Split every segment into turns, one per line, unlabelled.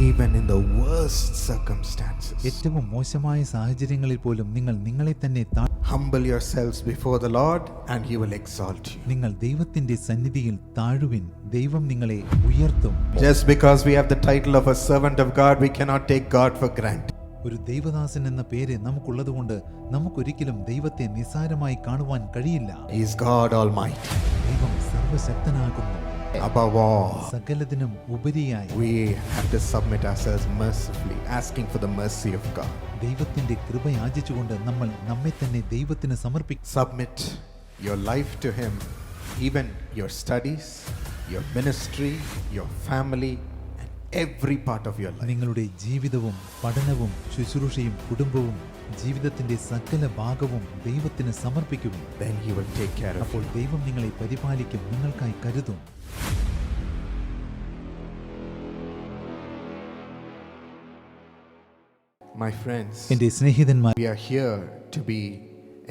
even in the worst circumstances.
ഏറ്റവും മോശമായ സാഹചര്യങ്ങളിൽ പോലും നിങ്ങൾ നിങ്ങളെ തന്നെ
Humble yourselves before the Lord and he will exalt you.
നിങ്ങൾ ദൈവത്തിന്റെ സന്നിധിയിൽ താഴുവിൻ, ദൈവം നിങ്ങളെ ഉയർത്തും.
Just because we have the title of a servant of God, we cannot take God for granted.
ഒരു ദൈവദാസൻ എന്ന പേര് നമുക്കുള്ളതുകൊണ്ട് നമുക്കൊരിക്കലും ദൈവത്തെ നിസ്സാരമായി കാണുവാൻ കഴിയില്ല.
He is God Almighty.
ദൈവം സർവശക്തനാകുന്നു.
Above all,
സകലതിനും ഉപരിയായി
we have to submit ourselves mercifully, asking for the mercy of God.
ദൈവത്തിന്റെ കൃപ യാചിച്ചുകൊണ്ട് നമ്മൾ നമ്മെ തന്നെ ദൈവത്തിന് സമർപ്പിക്കും.
Submit your life to him, even your studies, your ministry, your family, and every part of your life.
നിങ്ങളുടെ ജീവിതവും പഠനവും ശുശ്രൂഷയും കുടുംബവും ജീവിതത്തിന്റെ സകല ഭാഗവും ദൈവത്തിന് സമർപ്പിക്കുക.
Then he will take care of
അപ്പോൾ
you.
ദൈവം നിങ്ങളെ പരിപാലിക്കും, നിങ്ങൾക്കായി കരുതും.
My friends,
എൻ്റെ സ്നേഹിതന്മാർ,
we are here to be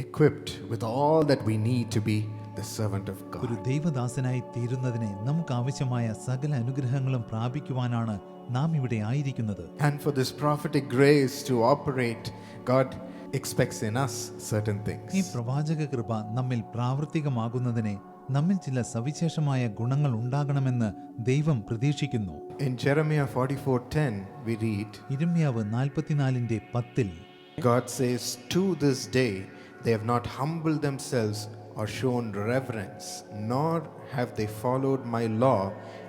equipped with all that we need to be the servant of
ഒരു
God.
ദൈവദാസനായി തീരുന്നതിന് നമുക്ക് ആവശ്യമായ സകല അനുഗ്രഹങ്ങളും പ്രാപിക്കുവാനാണ് നാം ഇവിടെ ആയിരിക്കുന്നത്.
And for this prophetic grace to operate, God expects in us certain
ഈ
things.
പ്രവാചക കൃപ നമ്മിൽ പ്രാവർത്തികമാകുന്നതിന് നമ്മിൽ ചില സവിശേഷമായ ഗുണങ്ങൾ ഉണ്ടാകണമെന്ന് ദൈവം പ്രതീക്ഷിക്കുന്നു.
In Jeremiah 44:10 we read,
ഇരിമ്യാവ് 44:10
God says, "To this day they have not humbled themselves or shown reverence, nor have they followed my law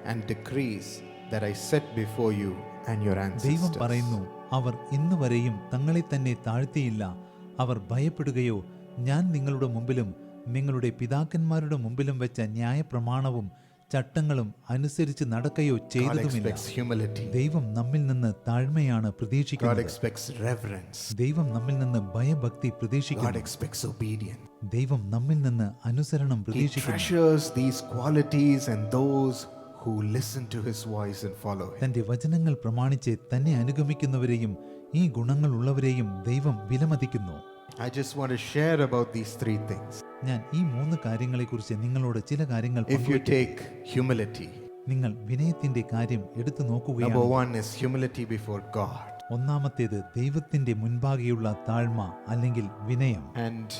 and decrees that I set before you and your
ദൈവം
ancestors."
പറയുന്നു, അവർ ഇന്ന് വരെയും തങ്ങളെ തന്നെ താഴ്ത്തിയില്ല. അവർ ഭയപ്പെടുകയോ ഞാൻ നിങ്ങളുടെ മുമ്പിലും നിങ്ങളുടെ പിതാക്കന്മാരുടെ മുമ്പിലും വെച്ച ന്യായപ്രമാണവും ചട്ടങ്ങളും അനുസരിച്ച് നടക്കുകയോ
God
ചെയ്തതുമില്ല.
expects humility.
ദൈവം നമ്മിൽ നിന്ന് താഴ്മയാണ്
God
പ്രതീക്ഷിക്കുന്നത്.
expects reverence.
ദൈവം നമ്മിൽ നിന്ന് ഭയഭക്തി
God
പ്രതീക്ഷിക്കുന്നു.
expects obedience.
ദൈവം നമ്മിൽ നിന്ന് അനുസരണം
He
പ്രതീക്ഷിക്കുന്നു.
treasures these qualities and those who listen to his voice and follow him.
തന്റെ വചനങ്ങൾ പ്രമാണിച്ച് തന്നെ അനുഗമിക്കുന്നവരെയും ഈ ഗുണങ്ങൾ ഉള്ളവരെയും ദൈവം വിലമതിക്കുന്നു.
I just want to share about these three things.
ഞാൻ ഈ 3 കാര്യങ്ങളെക്കുറിച്ച് നിങ്ങളോട് ചില കാര്യങ്ങൾ
If you
പങ്കുവയ്ക്കട്ടെ.
take humility,
നിങ്ങൾ വിനയത്തിന്റെ കാര്യം എടുത്തു
number
നോക്കുകയാണ്.
1 is humility before God.
ഒന്നാമത്തേത് ദൈവത്തിന്റെ മുൻപാകെയുള്ള താഴ്മ അല്ലെങ്കിൽ വിനയം.
And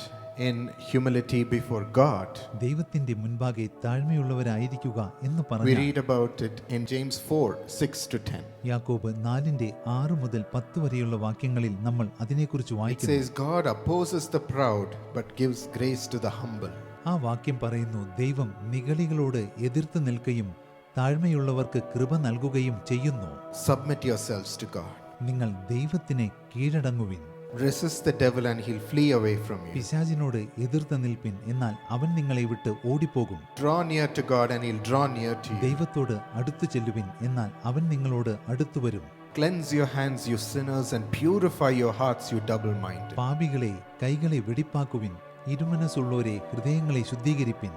in humility before God,
ദൈവത്തിന്റെ മുൻപാകെ താഴ്മയുള്ളവരായിരിക്കുക എന്ന്
we
പറഞ്ഞു
read about it in James 4:6-10.
യാക്കോബ് 4:6 മുതൽ 10 വരെയുള്ള വാക്യങ്ങളിൽ നമ്മൾ അതിനെക്കുറിച്ച്
It
വായിക്കുന്നു.
says, "God opposes the proud but gives grace to the humble."
ആ വാക്യം പറയുന്നു, ദൈവം നിഗളികളോട് എതിർത്ത് നിൽക്കുകയും താഴ്മയുള്ളവർക്ക് കൃപ നൽകുകയും ചെയ്യുന്നു.
Submit yourselves to God.
നിങ്ങൾ ദൈവത്തിന് കീഴടങ്ങുവിൻ.
Resist the devil and he'll flee away from you.
പിശാചിനോട് എതിർത്ത് നിൽപ്പിൻ, എന്നാൽ അവൻ നിങ്ങളെ വിട്ട് ഓടിപ്പോകും.
Draw near to God and he'll draw near to you.
ദൈവത്തോട് അടുത്തു ചെല്ലുവിൻ, എന്നാൽ അവൻ നിങ്ങളോട് അടുത്തു വരും.
Cleanse your hands, you sinners, and purify your hearts, you double-minded.
പാപികളെ കൈകളെ വെടിപ്പാക്കുവിൻ, ഇരുമനസ്സുള്ളോരെ ഹൃദയങ്ങളെ ശുദ്ധീകരിപ്പിൻ.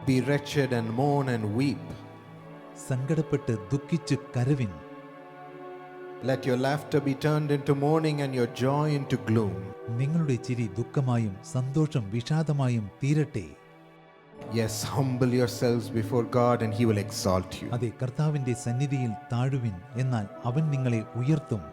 Be wretched and mourn and weep.
സങ്കടപ്പെട്ട് ദുഃഖിച്ച് കരവിൻ.
Let your laughter be turned into mourning and your joy into gloom.
നിങ്ങളുടെ ചിരി ദുഃഖമായും സന്തോഷം വിഷാദമായും തീരട്ടെ.
Yes, humble yourselves before God and he will exalt you.
അതെ, കർത്താവിന്റെ സന്നിധിയിൽ താഴുവിൻ, എന്നാൽ അവൻ നിങ്ങളെ ഉയർത്തും.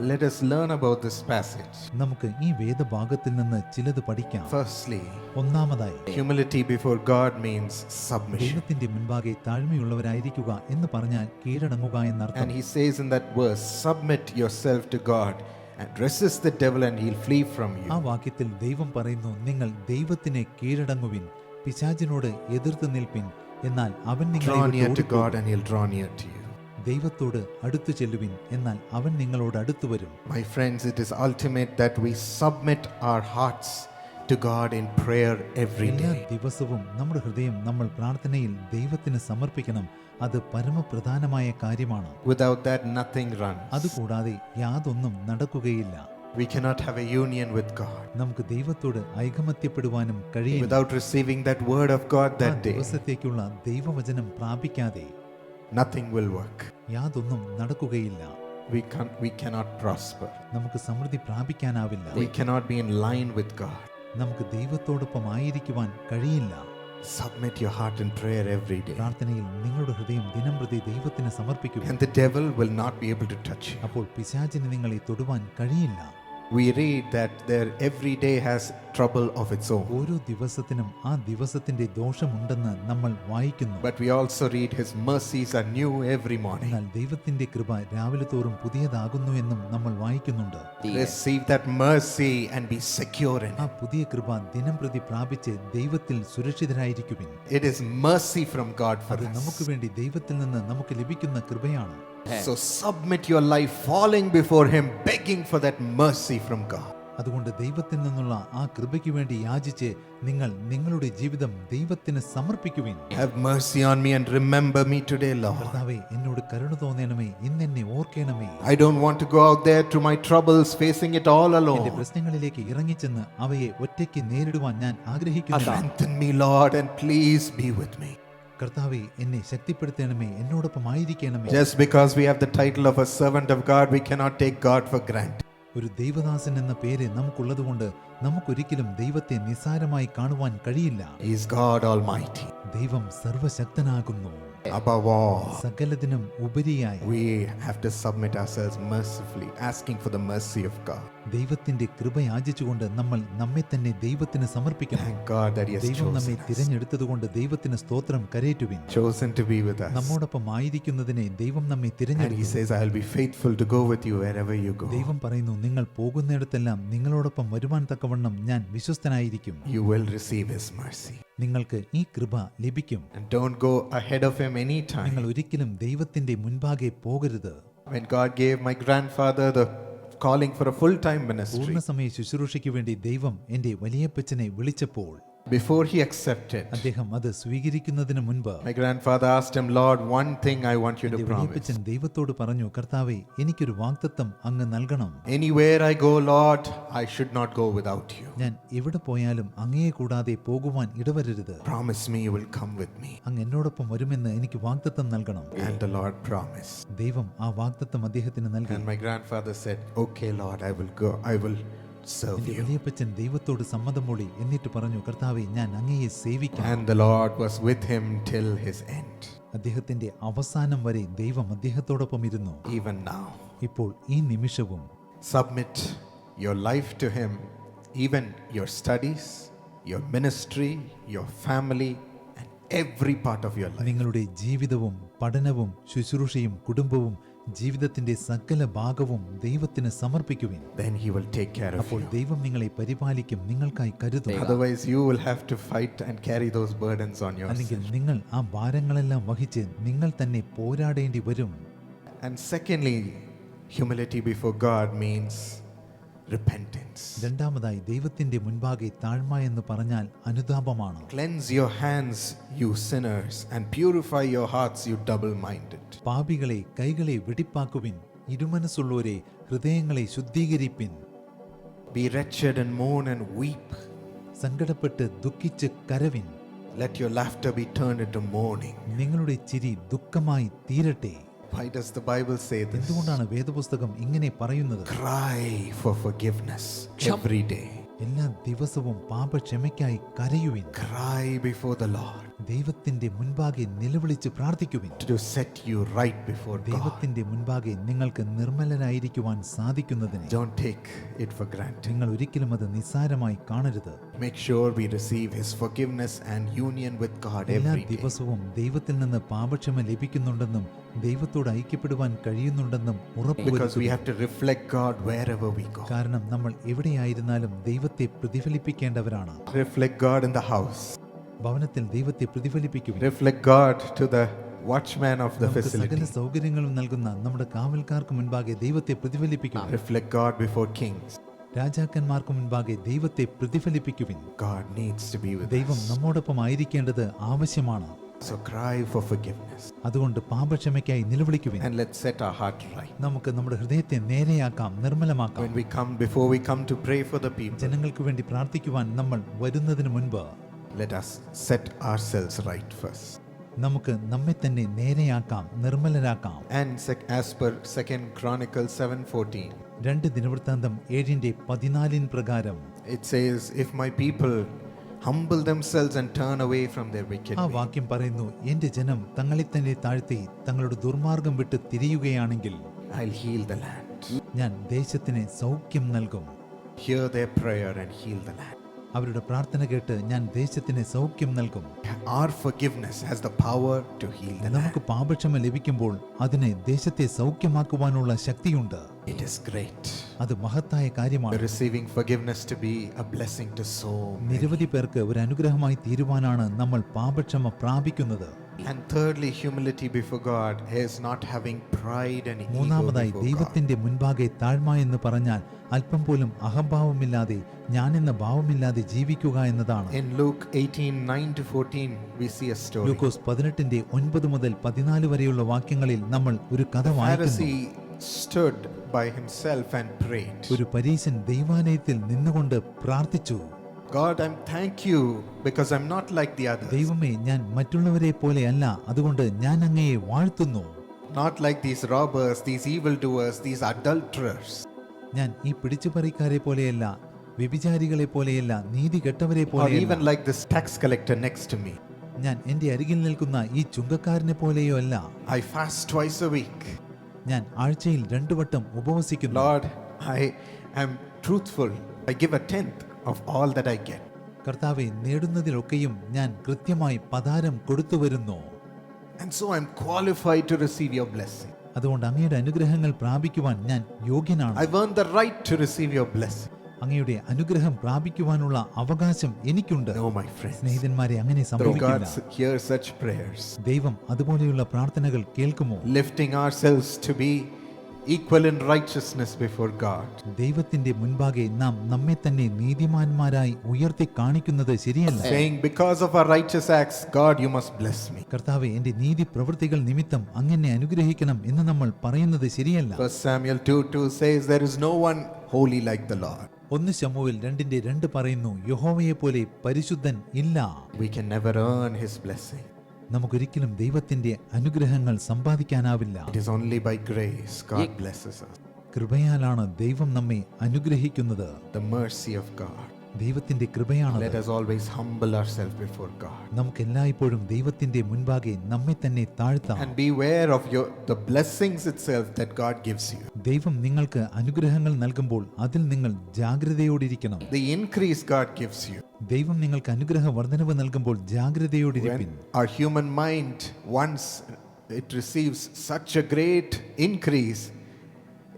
Let us learn about this passage.
നമുക്ക് ഈ വേദഭാഗത്തിൽ നിന്ന് ചിലത് പഠിക്കാം.
Firstly,
ഒന്നാമതായി,
humility before God means submission.
ദൈവത്തിന്റെ മുൻപാകെ താഴ്മയുള്ളവരായിരിക്കുക എന്ന് പറഞ്ഞാൽ കീഴടങ്ങുക എന്നർത്ഥം.
And he says in that verse, submit yourself to God and resist the devil and he'll flee from you.
ആ വാക്യത്തിൽ ദൈവം പറയുന്നു, നിങ്ങൾ ദൈവത്തിന് കീഴടങ്ങുവിൻ, പിശാചിനോട് എതിർത്ത് നിൽപ്പിൻ, എന്നാൽ അവൻ നിങ്ങളെ
Draw near
വിട്ട്
to God
ഓടിപ്പോകും.
and he'll draw near to you.
ദൈവത്തോട് അടുത്തു ചെല്ലുവിൻ, എന്നാൽ അവൻ നിങ്ങളോട് അടുത്തു വരും.
My friends, it is ultimate that we submit our hearts to God in prayer every
എല്ലാ
day.
ദിവസവും നമ്മുടെ ഹൃദയം നമ്മൾ പ്രാർത്ഥനയിൽ ദൈവത്തിന് സമർപ്പിക്കണം. അത് പരമപ്രധാനമായ കാര്യമാണ്.
Without that, nothing runs.
അതുകൂടാതെ യാതൊന്നും നടക്കുകയില്ല.
We cannot have a union with God
നമുക്ക് ദൈവത്തോട് ഐകമത്യപ്പെടുവാനും കഴിയില്ല.
without receiving that word of God
ആ
that day.
ദിവസത്തേക്കുള്ള ദൈവവചനം പ്രാപിക്കാതെ
Nothing will work.
യാതൊന്നും നടക്കുകയില്ല.
We cannot prosper.
നമുക്ക് സമൃദ്ധി പ്രാപിക്കാനാവില്ല.
We cannot be in line with God.
നമുക്ക് ദൈവത്തോടൊപ്പം ആയിരിക്കുവാൻ കഴിയില്ല.
Submit your heart in prayer every day.
പ്രാർത്ഥനയിൽ നിങ്ങളുടെ ഹൃദയം ദിനംപ്രതി ദൈവത്തിന് സമർപ്പിക്കുക.
And the devil will not be able to touch you.
അപ്പോൾ പിശാചിന് നിങ്ങളെ തൊടുവാൻ കഴിയില്ല.
We read that there every day has trouble of its own.
ഓരോ ദിവസത്തിനും ആ ദിവസത്തിന്റെ ദോഷമുണ്ടെന്ന് നമ്മൾ വായിക്കുന്നു.
But we also read his mercies are new every morning.
എന്നാൽ ദൈവത്തിന്റെ കൃപ രാവിലെ തോറും പുതിയതാകുന്നു എന്നും നമ്മൾ വായിക്കുന്നുണ്ട്.
Receive that mercy and be secure in
ആ
it.
പുതിയ കൃപ ദിനംപ്രതി പ്രാപിച്ച് ദൈവത്തിൽ സുരക്ഷിതരായിരിക്കുവിൻ.
It is mercy from God for
അത് നമുക്ക്
us.
വേണ്ടി ദൈവത്തിൽ നിന്ന് നമുക്ക് ലഭിക്കുന്ന കൃപയാണ്.
So submit your life falling before him, begging for that mercy from God.
അതുകൊണ്ട് ദൈവത്തിൽ നിന്നുള്ള ആ കൃപയ്ക്ക് വേണ്ടി യാചിച്ച് നിങ്ങൾ നിങ്ങളുടെ ജീവിതം ദൈവത്തിന് സമർപ്പിക്കുവിൻ.
Have mercy on me and remember me today, Lord.
കർത്താവേ, എന്നോട് കരുണ തോന്നണമേ, ഇന്നെന്നെ ഓർക്കണമേ.
I don't want to go out there to my troubles, facing it all
എന്റെ
alone.
പ്രശ്നങ്ങളിലേക്ക് ഇറങ്ങിച്ചെന്ന് അവയെ ഒറ്റയ്ക്ക് നേരിടുവാൻ ഞാൻ ആഗ്രഹിക്കുന്നു.
Strengthen me, Lord, and please be with me.
കർത്താവേ, എന്നെ ശക്തിപ്പെടുത്തണമേ, എന്നോടൊപ്പം ആയിരിക്കണമേ.
Just because we have the title of a servant of God, we cannot take God for granted.
ഒരു ദൈവദാസൻ എന്ന പേര് നമുക്കുള്ളതുകൊണ്ട് നമുക്കൊരിക്കലും ദൈവത്തെ നിസ്സാരമായി കാണുവാൻ കഴിയില്ല.
He is God Almighty.
ദൈവം സർവശക്തനാകുന്നു.
Above all,
സകലതിനും ഉപരിയായി
we have to submit ourselves mercifully, asking for the mercy of God.
ദൈവത്തിന്റെ കൃപ യാചിച്ചുകൊണ്ട് നമ്മൾ നമ്മെ തന്നെ ദൈവത്തിന് സമർപ്പിക്കണം.
Thank God that He has
ദൈവം നമ്മെ
chosen us,
തിരഞ്ഞെടുത്തതുകൊണ്ട് ദൈവത്തിന് സ്തോത്രം കരേറ്റുവിൻ.
chosen to be with us.
നമ്മോടൊപ്പം ആയിരിക്കുന്നതിനെ ദൈവം നമ്മെ
And He
തിരഞ്ഞെടുത്തു.
says, I will be faithful to go with you wherever you go.
ദൈവം പറയുന്നു, നിങ്ങൾ പോകുന്നിടത്തെല്ലാം നിങ്ങളോടൊപ്പം വരുവാൻ തക്കവണ്ണം ഞാൻ വിശ്വസ്തനായിരിക്കും.
You will receive His mercy.
നിങ്ങൾക്ക് ഈ കൃപ ലഭിക്കും.
And don't go ahead of Him anytime.
നിങ്ങൾ ഒരിക്കലും ദൈവത്തിന്റെ മുൻപാകെ പോകരുത്.
When God gave my grandfather the calling for a full-time ministry,
പൂർണ്ണസമയ ശുശ്രൂഷയ്ക്ക് വേണ്ടി ദൈവം എന്റെ വലിയപ്പച്ചനെ വിളിച്ചപ്പോൾ
before he accepted,
അദ്ദേഹം അത് സ്വീകരിക്കുന്നതിന് മുൻപ്
my grandfather asked him, Lord, one thing I want you to
എന്റെ
promise.
വലിയപ്പച്ചൻ ദൈവത്തോട് പറഞ്ഞു, കർത്താവേ, എനിക്കൊരു വാഗ്ദത്തം അങ്ങ് നൽകണം.
Anywhere I go, Lord, I should not go without you.
ഞാൻ എവിടെ പോയാലും അങ്ങയെ കൂടാതെ പോകുവാൻ ഇടവരരുത്.
Promise me you will come with me.
അങ്ങ് എന്നോടൊപ്പം വരുമെന്ന് എനിക്ക് വാഗ്ദത്തം നൽകണം.
And the Lord promised.
ദൈവം ആ വാഗ്ദത്തം അദ്ദേഹത്തിന് നൽകി.
And my grandfather said, okay, Lord, I will go. I will serve
എന്റെ
you.
വലിയപ്പച്ചൻ ദൈവത്തോട് സമ്മതം മൂളി. എന്നിട്ട് പറഞ്ഞു, കർത്താവേ, ഞാൻ അങ്ങയെ സേവിക്കാം.
And the Lord was with him till his end.
അദ്ദേഹത്തിന്റെ അവസാനം വരെ ദൈവം അദ്ദേഹത്തോടൊപ്പം ഇരുന്നു.
Even now,
ഇപ്പോൾ ഈ നിമിഷവും
submit your life to him, even your studies, your ministry, your family, and every part of your life.
നിങ്ങളുടെ ജീവിതവും പഠനവും ശുശ്രൂഷയും കുടുംബവും ജീവിതത്തിന്റെ സകല ഭാഗവും ദൈവത്തിന് സമർപ്പിക്കുവിൻ.
Then he will take care of
അപ്പോൾ
you.
ദൈവം നിങ്ങളെ പരിപാലിക്കും, നിങ്ങൾക്കായി കരുതും.
Otherwise, you will have to fight and carry those burdens on
അല്ലെങ്കിൽ
yourself.
നിങ്ങൾ ആ ഭാരങ്ങളെല്ലാം വഹിച്ച് നിങ്ങൾ തന്നെ പോരാടേണ്ടി വരും.
And secondly, humility before God means repentance.
രണ്ടാമതായി ദൈവത്തിന്റെ മുൻപാകെ താഴ്മ എന്ന് പറഞ്ഞാൽ അനുതാപമാണ്.
Cleanse your hands, you sinners, and purify your hearts, you double-minded.
പാപികളെ കൈകളെ വെടിപ്പാക്കുവിൻ, ഇരുമനസ്സുള്ളവരെ ഹൃദയങ്ങളെ ശുദ്ധീകരിപ്പിൻ.
Be wretched and mourn and weep.
സങ്കടപ്പെട്ട് ദുഃഖിച്ച് കരവിൻ.
Let your laughter be turned into mourning.
നിങ്ങളുടെ ചിരി ദുഃഖമായി തീരട്ടെ.
Why does the Bible say this?
എന്തുകൊണ്ടാണ് വേദപുസ്തകം ഇങ്ങനെ പറയുന്നത്?
Cry for forgiveness every day.
എല്ലാ ദിവസവും പാപക്ഷമയ്ക്കായി കരയുവിൻ.
Cry before the Lord
ദൈവത്തിന്റെ മുൻപാകെ നിലവിളിച്ച് പ്രാർത്ഥിക്കുവിൻ.
to set you right before God.
ദൈവത്തിന്റെ മുൻപാകെ നിങ്ങൾക്ക് നിർമ്മലനായിരിക്കുവാൻ സാധിക്കുന്നതിന്
Don't take it for granted.
നിങ്ങൾ ഒരിക്കലും അത് നിസ്സാരമായി കാണരുത്.
Make sure we receive His forgiveness and union with God
എല്ലാ
every day.
ദിവസവും ദൈവത്തിൽ നിന്ന് പാപക്ഷമ ലഭിക്കുന്നുണ്ടെന്നും ദൈവത്തോട് ഐക്യപ്പെടുവാൻ കഴിയുന്നുണ്ടെന്നും
Because we
ഉറപ്പുവരുത്തുക.
have to reflect God wherever we go.
കാരണം നമ്മൾ എവിടെയായിരുന്നാലും ദൈവത്തെ പ്രതിഫലിപ്പിക്കേണ്ടവരാണ്.
Reflect God in the house.
ഭവനത്തിൽ ദൈവത്തെ പ്രതിഫലിപ്പിക്കുവിൻ.
Reflect God to the watchman of the
നമുക്ക് സകല
facility.
സൗകര്യങ്ങളും നൽകുന്ന നമ്മുടെ കാവൽക്കാർക്ക് മുൻപാകെ ദൈവത്തെ പ്രതിഫലിപ്പിക്കുവിൻ.
Reflect God before kings.
രാജാക്കന്മാർക്ക് മുൻപാകെ ദൈവത്തെ പ്രതിഫലിപ്പിക്കുവിൻ.
God needs to be with
ദൈവം
us.
നമ്മോടൊപ്പം ആയിരിക്കേണ്ടത് ആവശ്യമാണ്.
So cry for forgiveness
അതുകൊണ്ട് പാപക്ഷമയ്ക്കായി നിലവിളിക്കുവിൻ.
and let's set our heart right.
നമുക്ക് നമ്മുടെ ഹൃദയത്തെ നേരെയാക്കാം, നിർമ്മലമാക്കാം.
Before we come to pray for the people,
ജനങ്ങൾക്ക് വേണ്ടി പ്രാർത്ഥിക്കുവാൻ നമ്മൾ വരുന്നതിന് മുൻപ്
let us set ourselves right first.
നമുക്ക് നമ്മെ തന്നെ നേരെയാക്കാം, നിർമ്മലരാക്കാം.
And as per 2 Chronicles 7:14,
2 ദിനവൃത്താന്തം 7:14 പ്രകാരം
it says, if my people humble themselves and turn away from their wicked
ആ
way,
വാക്യം പറയുന്നു, എന്റെ ജനം തങ്ങളെ തന്നെ താഴ്ത്തി തങ്ങളുടെ ദുർമാർഗം വിട്ട് തിരിയുകയാണെങ്കിൽ
I'll heal the land.
ഞാൻ ദേശത്തിന് സൗഖ്യം നൽകും.
Hear their prayer and heal the land.
അവരുടെ പ്രാർത്ഥന കേട്ട് ഞാൻ ദേശത്തിന് സൗഖ്യം നൽകും.
Our forgiveness has the power to heal the land.
നമുക്ക് പാപക്ഷമ ലഭിക്കുമ്പോൾ അതിനെ ദേശത്തെ സൗഖ്യമാക്കുവാനുള്ള ശക്തിയുണ്ട്.
It is great.
അത് മഹത്തായ കാര്യമാണ്.
Receiving forgiveness to be a blessing to so many.
നിരവധി പേർക്ക് ഒരു അനുഗ്രഹമായി തീരുവാനാണ് നമ്മൾ പാപക്ഷമ പ്രാപിക്കുന്നത്.
And thirdly, humility before God is not having pride and ego
മൂന്നാമതായി
before God.
ദൈവത്തിന്റെ മുൻപാകെ താഴ്മ എന്ന് പറഞ്ഞാൽ അല്പം പോലും അഹംഭാവമില്ലാതെ ഞാനെന്ന ഭാവമില്ലാതെ ജീവിക്കുക എന്നതാണ്.
In Luke 18:9-14, we see a story.
ലൂക്കോസ് 18:9 മുതൽ 14 വരെയുള്ള വാക്യങ്ങളിൽ നമ്മൾ ഒരു കഥ വായിക്കുന്നു.
Pharisee stood by himself and prayed.
ഒരു പരീശൻ ദൈവാലയത്തിൽ നിന്നുകൊണ്ട് പ്രാർത്ഥിച്ചു,
God, thank you because I'm not like the others.
ദൈവമേ, ഞാൻ മറ്റുള്ളവരെ പോലെയല്ല, അതുകൊണ്ട് ഞാൻ അങ്ങയെ വാഴ്ത്തുന്നു.
Not like these robbers, these evildoers, these adulterers.
ഞാൻ ഈ പിടിച്ചുപറിക്കാരെ പോലെയല്ല, വ്യഭിചാരികളെ പോലെയല്ല, നീതി കെട്ടവരെ
Or
പോലെയല്ല,
even like this tax collector next to me.
ഞാൻ എന്റെ അരികിൽ നിൽക്കുന്ന ഈ ചുങ്കക്കാരനെ പോലെയോ അല്ല.
I fast twice a week.
ഞാൻ ആഴ്ചയിൽ 2 വട്ടം ഉപവസിക്കുന്നു.
Lord, I am truthful. I give a tenth of all that I get.
കർത്താവെ, നേടുന്നതിലൊക്കെയും ഞാൻ കൃത്യമായി പതാരം കൊടുത്തു വരുന്നു.
And so I'm qualified to receive your blessing.
അതുകൊണ്ട് അങ്ങയുടെ അനുഗ്രഹങ്ങൾ പ്രാപിക്കുവാൻ ഞാൻ യോഗ്യനാണ്.
I've earned the right to receive your blessing.
അങ്ങയുടെ അനുഗ്രഹം പ്രാപിക്കുവാനുള്ള അവകാശം എനിക്കുണ്ട്.
No, my friends.
സ്നേഹിതന്മാരെ, അങ്ങനെ
Though
സംഭവിക്കില്ല.
God hears such prayers,
ദൈവം അതുപോലെയുള്ള പ്രാർത്ഥനകൾ കേൾക്കുമോ?
lifting ourselves to be equal in righteousness before God,
ദൈവത്തിന്റെ മുൻപാകെ നാം നമ്മെ തന്നെ നീതിമാന്മാരായി ഉയർത്തി കാണിക്കുന്നത് ശരിയല്ല.
saying, because of our righteous acts, God, you must bless me.
കർത്താവെ, എന്റെ നീതി പ്രവൃത്തികൾ നിമിത്തം അങ്ങനെ അനുഗ്രഹിക്കണം എന്ന് നമ്മൾ പറയുന്നത് ശരിയല്ല.
1 Samuel 2:2 says, there is no one holy like the Lord.
1 ശമൂവേൽ 2:2 പറയുന്നു, യഹോവയെ പോലെ പരിശുദ്ധൻ ഇല്ല.
We can never earn his blessing.
നമുക്കൊരിക്കലും ദൈവത്തിന്റെ അനുഗ്രഹങ്ങൾ സമ്പാദിക്കാനാവില്ല.
It is only by grace God blesses us.
കൃപയാലാണ് ദൈവം നമ്മെ അനുഗ്രഹിക്കുന്നത്.
The mercy of God.
ദൈവത്തിന്റെ കൃപയാണ്.
Let us always humble ourselves before God.
നമുക്ക് എല്ലായ്പ്പോഴും ദൈവത്തിന്റെ മുൻപാകെ നമ്മെ തന്നെ താഴ്ത്താം.
And beware of the blessings itself that God gives you.
ദൈവം നിങ്ങൾക്ക് അനുഗ്രഹങ്ങൾ നൽകുമ്പോൾ അതിൽ നിങ്ങൾ ജാഗ്രതയോടിരിക്കണം.
The increase God gives you.
ദൈവം നിങ്ങൾക്ക് അനുഗ്രഹ വർധനവ് നൽകുമ്പോൾ ജാഗ്രതയോടിരിപ്പിൻ.
When our human mind, once it receives such a great increase,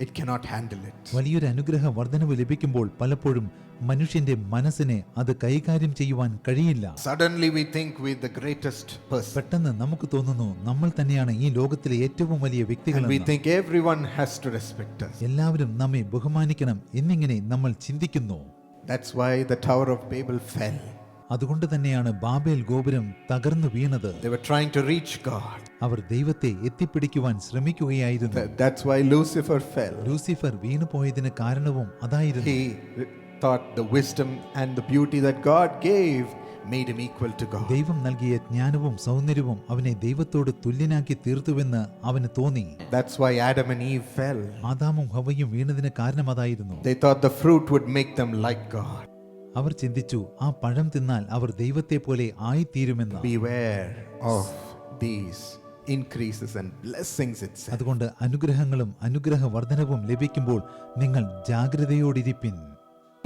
it cannot handle it.
വലിയൊരു അനുഗ്രഹ വർധനവ് ലഭിക്കുമ്പോൾ പലപ്പോഴും മനുഷ്യന്റെ മനസ്സിനെ അത് കൈകാര്യം ചെയ്യുവാൻ കഴിയില്ല.
Suddenly we think we're the greatest person.
പെട്ടെന്ന് നമുക്ക് തോന്നുന്നു നമ്മൾ തന്നെയാണ് ഈ ലോകത്തിലെ ഏറ്റവും വലിയ
And we
വ്യക്തികളെന്ന്.
think everyone has to respect us.
എല്ലാവരും നമ്മെ ബഹുമാനിക്കണം എന്നിങ്ങനെ നമ്മൾ ചിന്തിക്കുന്നു.
That's why the Tower of Babel fell.
അതുകൊണ്ട് തന്നെയാണ് ബാബേൽ ഗോപുരം തകർന്നു വീണത്.
They were trying to reach God.
അവർ ദൈവത്തെ എത്തിപ്പിടിക്കുവാൻ ശ്രമിക്കുകയായിരുന്നു.
That's why Lucifer fell.
Lucifer വീണുപോയതിന് കാരണവും അതായിരുന്നു.
He thought the wisdom and the beauty that God gave made him equal to God.
ദൈവം നൽകിയ ജ്ഞാനവും സൗന്ദര്യവും അവനെ ദൈവത്തോട് തുല്യനാക്കി തീർത്തുവെന്ന് അവന് തോന്നി.
That's why Adam and Eve fell.
ആദാമും ഹവ്വയും വീണതിന് കാരണം അതായിരുന്നു.
They thought the fruit would make them like God.
അവർ ചിന്തിച്ചു, ആ പഴം തിന്നാൽ അവർ ദൈവത്തെ പോലെ ആയിത്തീരുമെന്ന്.
Beware of these increases and blessings itself.
അതുകൊണ്ട് അനുഗ്രഹങ്ങളും അനുഗ്രഹ വർധനവും ലഭിക്കുമ്പോൾ നിങ്ങൾ ജാഗ്രതയോടിരിപ്പിൻ.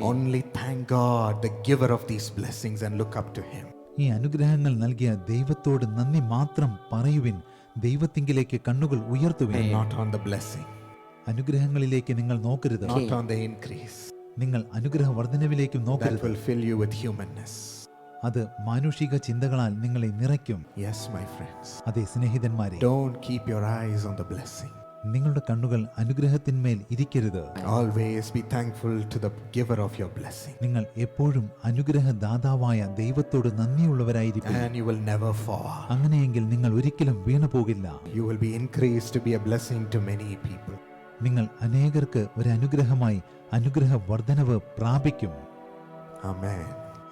Only thank God, the giver of these blessings, and look up to him.
ഈ അനുഗ്രഹങ്ങൾ നൽകിയ ദൈവത്തോട് നന്ദി മാത്രം പറയുവിൻ. ദൈവത്തിങ്കിലേക്ക് കണ്ണുകൾ ഉയർത്തുവിൻ.
And not on the blessing,
അനുഗ്രഹങ്ങളിലേക്ക് നിങ്ങൾ നോക്കരുത്.
not on the increase.
നിങ്ങൾ അനുഗ്രഹ വർധനവിലേക്കും
That
നോക്കരുത്.
will fill you with humanness.
അത് മാനുഷിക ചിന്തകളാൽ നിങ്ങളെ നിറയ്ക്കും.
Yes, my friends.
അതെ സ്നേഹിതന്മാരെ,
Don't keep your eyes on the blessing.
നിങ്ങളുടെ കണ്ണുകൾ അനുഗ്രഹത്തിന്മേൽ ഇരിക്കരുത്.
Always be thankful to the giver of your blessing.
നിങ്ങൾ എപ്പോഴും അനുഗ്രഹദാതാവായ ദൈവത്തോട് നന്ദിയുള്ളവരായിരിക്കും.
And you will never fall.
അങ്ങനെയെങ്കിൽ നിങ്ങൾ ഒരിക്കലും വീണു പോകില്ല.
You will be increased to be a blessing to many people.
നിങ്ങൾ അനേകർക്ക് ഒരു അനുഗ്രഹമായി അനുഗ്രഹ വർധനവ് പ്രാപിക്കും.
Amen.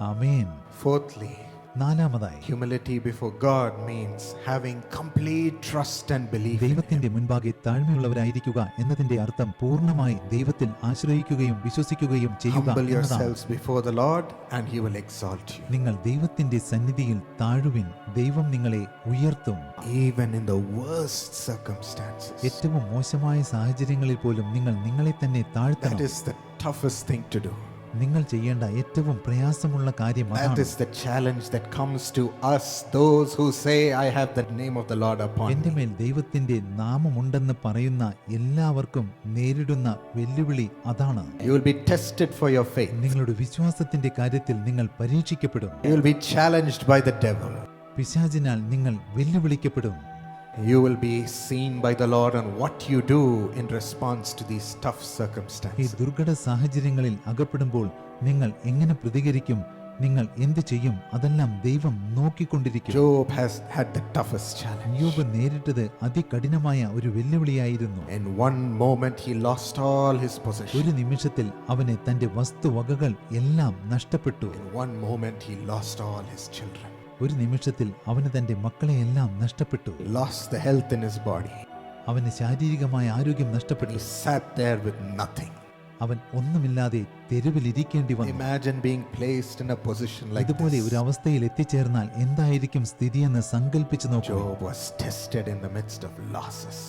ആമേൻ.
Fourthly,
നാലാമതായി,
humility before God means having complete trust and belief in Him.
ദൈവത്തിന്റെ മുൻപാകെ താഴ്മയുള്ളവരായിരിക്കുക എന്നതിന്റെ അർത്ഥം പൂർണ്ണമായി ദൈവത്തിൽ ആശ്രയിക്കുകയും വിശ്വസിക്കുകയും ചെയ്യുക
Humble
എന്നതാണ്.
yourselves before the Lord and He will exalt you.
നിങ്ങൾ ദൈവത്തിന്റെ സന്നിധിയിൽ താഴുവിൻ, ദൈവം നിങ്ങളെ ഉയർത്തും.
Even in the worst circumstances.
ഏറ്റവും മോശമായ സാഹചര്യങ്ങളിൽ പോലും നിങ്ങൾ നിങ്ങളെ തന്നെ
That
താഴ്ത്തണം.
is the toughest thing to do.
നിങ്ങൾ ചെയ്യേണ്ട ഏറ്റവും പ്രയാസമുള്ള കാര്യം
That
അതാണ്.
is the challenge that comes to us, those who say, I have the name of the Lord upon
എന്റെ
me.
മേൽ ദൈവത്തിന്റെ നാമമുണ്ടെന്ന് പറയുന്ന എല്ലാവർക്കും നേരിടുന്ന വെല്ലുവിളി അതാണ്.
You will be tested for your faith.
നിങ്ങളുടെ വിശ്വാസത്തിന്റെ കാര്യത്തിൽ നിങ്ങൾ പരീക്ഷിക്കപ്പെടും.
You will be challenged by the devil.
പിശാചിനാൽ നിങ്ങൾ വെല്ലുവിളിക്കപ്പെടും.
You will be seen by the Lord on what you do in response to these tough
ഈ
circumstances.
ദുർഘട സാഹചര്യങ്ങളിൽ അകപ്പെടുമ്പോൾ നിങ്ങൾ എങ്ങനെ പ്രതികരിക്കും, നിങ്ങൾ എന്ത് ചെയ്യും, അതെല്ലാം ദൈവം നോക്കിക്കൊണ്ടിരിക്കും.
Job has had the toughest challenge.
യോബ് നേരിട്ടത് അതികഠിനമായ ഒരു വെല്ലുവിളിയായിരുന്നു.
In one moment, he lost all his possessions.
ഒരു നിമിഷത്തിൽ അവന് തന്റെ വസ്തുവകകൾ എല്ലാം നഷ്ടപ്പെട്ടു.
In one moment, he lost all his children.
ഒരു നിമിഷത്തിൽ അവന് തന്റെ മക്കളെയെല്ലാം നഷ്ടപ്പെട്ടു.
Lost the health in his body.
അവന് ശാരീരികമായ ആരോഗ്യം നഷ്ടപ്പെട്ടു.
He sat there with nothing.
അവൻ ഒന്നുമില്ലാതെ തെരുവിലിരിക്കേണ്ടി വന്നു.
Imagine being placed in a position like
ഇതുപോലെ
this.
ഒരു അവസ്ഥയിൽ എത്തിച്ചേർന്നാൽ എന്തായിരിക്കും സ്ഥിതിയെന്ന് സങ്കല്പിച്ചു നോക്കൂ.
Job was tested in the midst of losses.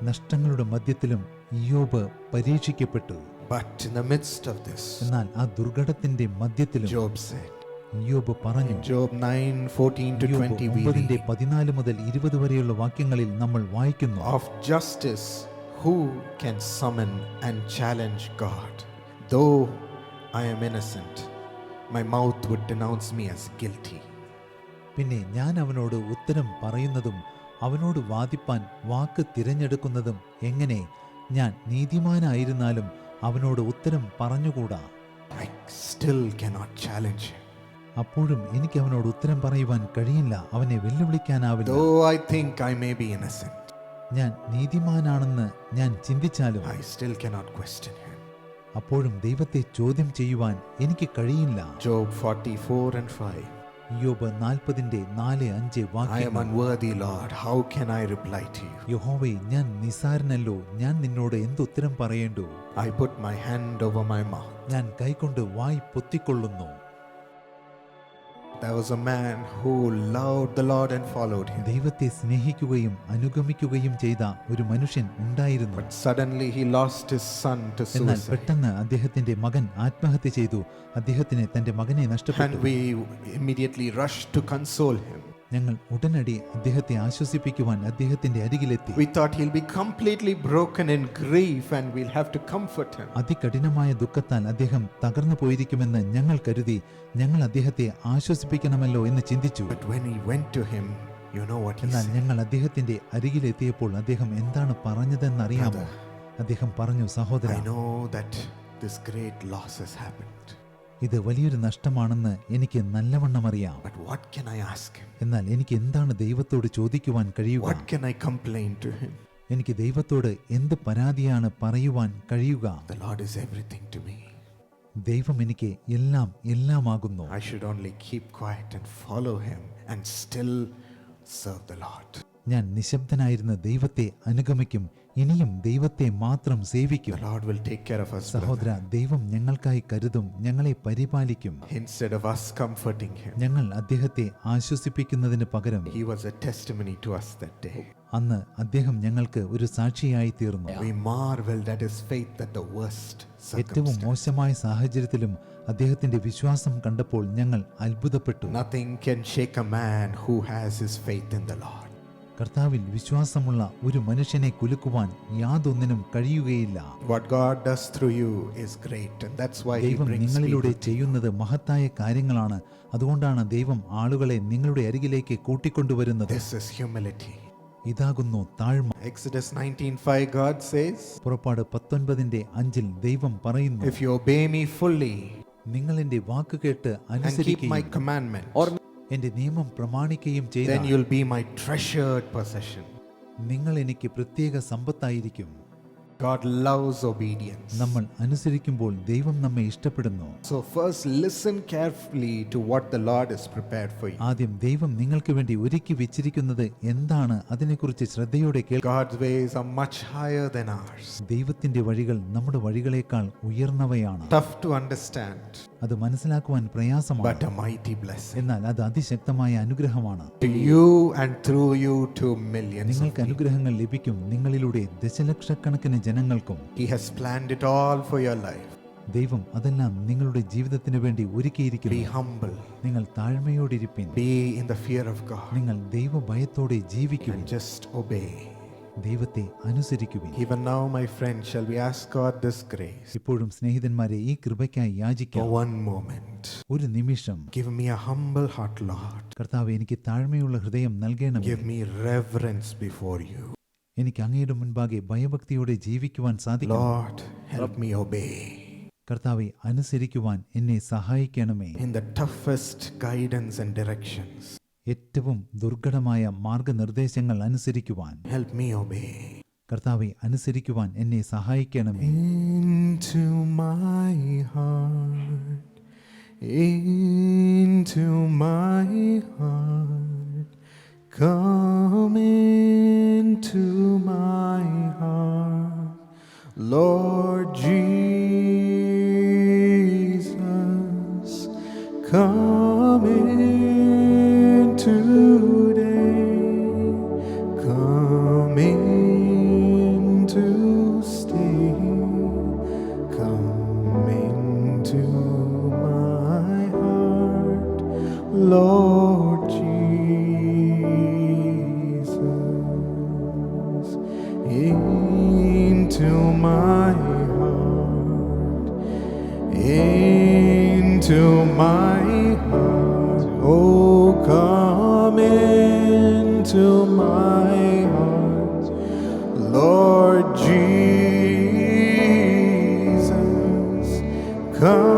നഷ്ടങ്ങളുടെ മധ്യത്തിലും യോബ് പരീക്ഷിക്കപ്പെട്ടു.
But in the midst of this,
എന്നാൽ ആ ദുർഘടത്തിന്റെ മധ്യത്തിലും
Job said,
യോബ് പറഞ്ഞു.
in Job 9:14 to
യോബ്
20, we
9:ന്റെ
read,
14 മുതൽ 20 വരെയുള്ള വാക്യങ്ങളിൽ നമ്മൾ വായിക്കുന്നു.
of justice, who can summon and challenge God? Though I am innocent, my mouth would denounce me as guilty.
പിന്നെ ഞാൻ അവനോട് ഉത്തരം പറയുന്നതും അവനോട് വാദിപ്പാൻ വാക്ക് തിരഞ്ഞെടുക്കുന്നതും എങ്ങനെ? ഞാൻ നീതിമാനായിരുന്നാലും അവനോട് ഉത്തരം പറഞ്ഞുകൂടാ.
I still cannot challenge him.
അപ്പോഴും എനിക്ക് അവനോട് ഉത്തരം പറയുവാൻ കഴിയില്ല, അവനെ വെല്ലുവിളിക്കാനാവില്ല.
Though I think I may be innocent,
ഞാൻ നീതിമാനാണെന്ന് ഞാൻ ചിന്തിച്ചാലും
I still cannot question him.
അപ്പോഴും ദൈവത്തെ ചോദ്യം ചെയ്യുവാൻ എനിക്ക് കഴിയില്ല.
Job 44 and 5.
യോബ് 40:4-5
I am
വാക്യങ്ങൾ.
unworthy, Lord. How can I reply to you?
യഹോവേ, ഞാൻ നിസ്സാരനല്ലോ, ഞാൻ നിന്നോട് എന്തുത്തരം പറയേണ്ടു?
I put my hand over my mouth.
ഞാൻ കൈകൊണ്ട് വായ് പൊത്തിക്കൊള്ളുന്നു.
There was a man who loved the Lord and followed him.
ദൈവത്തെ സ്നേഹിക്കുകയും അനുഗമിക്കുകയും ചെയ്ത ഒരു മനുഷ്യൻ ഉണ്ടായിരുന്നു.
But suddenly he lost his son to
എന്നാൽ
suicide.
പെട്ടെന്ന് അദ്ദേഹത്തിന്റെ മകൻ ആത്മഹത്യ ചെയ്തു. അദ്ദേഹത്തിന് തന്റെ മകനെ
And
നഷ്ടപ്പെട്ടു.
we immediately rushed to console him.
ഞങ്ങൾ ഉടനടി അദ്ദേഹത്തെ ആശ്വസിപ്പിക്കുവാൻ അദ്ദേഹത്തിന്റെ അരികിലെത്തി.
We thought he'll be completely broken in grief and we'll have to comfort him.
അതികഠിനമായ ദുഃഖത്താൽ അദ്ദേഹം തകർന്നു പോയിരിക്കുമെന്ന് ഞങ്ങൾ കരുതി. ഞങ്ങൾ അദ്ദേഹത്തെ ആശ്വസിപ്പിക്കണമല്ലോ എന്ന് ചിന്തിച്ചു.
But when we went to him, you know what he
എന്നാൽ
said?
ഞങ്ങൾ അദ്ദേഹത്തിന്റെ അരികിലെത്തിയപ്പോൾ അദ്ദേഹം എന്താണ് പറഞ്ഞതെന്നറിയാമോ? അദ്ദേഹം പറഞ്ഞു, സഹോദര,
I know that this great loss has happened.
ഇത് വലിയൊരു നഷ്ടമാണെന്ന് എനിക്ക് നല്ലവണ്ണം അറിയാം.
But what can I ask him?
എന്നാൽ എനിക്ക് എന്താണ് ദൈവത്തോട് ചോദിക്കുവാൻ കഴിയുക?
What can I complain to him?
എനിക്ക് ദൈവത്തോട് എന്ത് പരാതിയാണ് പറയുവാൻ കഴിയുക?
The Lord is everything to me.
ദൈവം എനിക്ക് എല്ലാമാകുന്നു.
I should only keep quiet and follow him and still serve the Lord.
ഞാൻ നിശബ്ദനായിരുന്ന ദൈവത്തെ അനുഗമിക്കും, ഇനിയും ദൈവത്തെ മാത്രം സേവിക്കും.
The Lord will take care of us,
സഹോദര,
brother.
ദൈവം ഞങ്ങൾക്കായി കരുതും, ഞങ്ങളെ പരിപാലിക്കും.
Instead of us comforting him,
ഞങ്ങൾ അദ്ദേഹത്തെ ആശ്വസിപ്പിക്കുന്നതിന് പകരം
he was a testimony to us that day.
അന്ന് അദ്ദേഹം ഞങ്ങൾക്ക് ഒരു സാക്ഷിയായി തീർന്നു.
We marveled at his faith at the worst
ഏറ്റവും
circumstance.
മോശമായ സാഹചര്യത്തിലും അദ്ദേഹത്തിന്റെ വിശ്വാസം കണ്ടപ്പോൾ ഞങ്ങൾ അത്ഭുതപ്പെട്ടു.
Nothing can shake a man who has his faith in the Lord.
കർത്താവിൽ വിശ്വാസമുള്ള ഒരു മനുഷ്യനെ കുലുക്കുവാൻ യാതൊന്നിനും കഴിയുകയില്ല.
What God does through you is great, and that's why he
ദൈവം
brings
നിങ്ങളിലൂടെ
people to you.
ചെയ്യുന്നത് മഹത്തായ കാര്യങ്ങളാണ്. അതുകൊണ്ടാണ് ദൈവം ആളുകളെ നിങ്ങളുടെ അരികിലേക്ക് കൂട്ടിക്കൊണ്ടുവരുന്നത്.
This is humility.
ഇതാകുന്നു താഴ്മ.
Exodus 19:5, God says,
പുറപ്പാട് 19:5 ദൈവം പറയുന്നു,
if you obey me fully
നിങ്ങൾ എന്റെ വാക്ക് കേട്ട്
and keep my
അനുസരിക്കുകയും
commandment,
എന്റെ നിയമം പ്രമാണിക്കുകയും
then
ചെയ്താൽ
you'll be my treasured possession.
നിങ്ങൾ എനിക്ക് പ്രത്യേക സമ്പത്തായിരിക്കും.
God loves obedience.
നമ്മൾ അനുസരിക്കുമ്പോൾ ദൈവം നമ്മെ ഇഷ്ടപ്പെടുന്നു.
So first listen carefully to what the Lord has prepared for you.
ആദ്യം ദൈവം നിങ്ങൾക്ക് വേണ്ടി ഒരുക്കി വെച്ചിരിക്കുന്നത് എന്താണ് അതിനെക്കുറിച്ച് ശ്രദ്ധയോടെ കേൾക്കുക.
God's ways are much higher than ours.
ദൈവത്തിന്റെ വഴികൾ നമ്മുടെ വഴികളേക്കാൾ ഉയർന്നവയാണ്.
Tough to understand,
അത് മനസ്സിലാക്കുവാൻ പ്രയാസമാണ്.
but a mighty blessing.
എന്നാൽ അത് അതിശക്തമായ അനുഗ്രഹമാണ്.
To you and through you to millions.
നിങ്ങൾക്ക് അനുഗ്രഹങ്ങൾ ലഭിക്കും, നിങ്ങളിലൂടെ ദശലക്ഷക്കണക്കിന് ജനങ്ങൾക്കും.
He has planned it all for your life.
ദൈവം അതെല്ലാം നിങ്ങളുടെ ജീവിതത്തിന് വേണ്ടി
Be
ഒരുക്കിയിരിക്കുന്നു.
humble.
നിങ്ങൾ താഴ്മയോടിരിപ്പിൻ.
Be in the fear of God.
നിങ്ങൾ ദൈവഭയത്തോടെ ജീവിക്കുവിൻ.
And just obey.
ദൈവത്തെ അനുസരിക്കുവിൻ.
Even now, my friend, shall we ask God this grace?
ഇപ്പോഴും സ്നേഹിതന്മാരെ ഈ കൃപയ്ക്കായി
For
യാചിക്കാം.
one moment.
ഒരു നിമിഷം.
Give me a humble heart, Lord.
കർത്താവേ, എനിക്ക് താഴ്മയുള്ള ഹൃദയം നൽകണമേ.
Give me reverence before you.
എനിക്ക് അങ്ങയുടെ മുൻപാകെ ഭയഭക്തിയോടെ ജീവിക്കുവാൻ സാധിക്കണം.
Lord, help me obey.
കർത്താവെ, അനുസരിക്കുവാൻ എന്നെ സഹായിക്കണമേ.
In the toughest guidance and directions,
ഏറ്റവും ദുർഘടമായ മാർഗനിർദ്ദേശങ്ങൾ അനുസരിക്കുവാൻ.
help me obey.
കർത്താവെ, അനുസരിക്കുവാൻ എന്നെ സഹായിക്കണമേ.
Into my heart, into my heart, come into my heart, Lord Jesus, come in today, come in to stay, come into my heart, Lord Jesus, into my heart, into my heart, oh come into my heart, Lord Jesus, come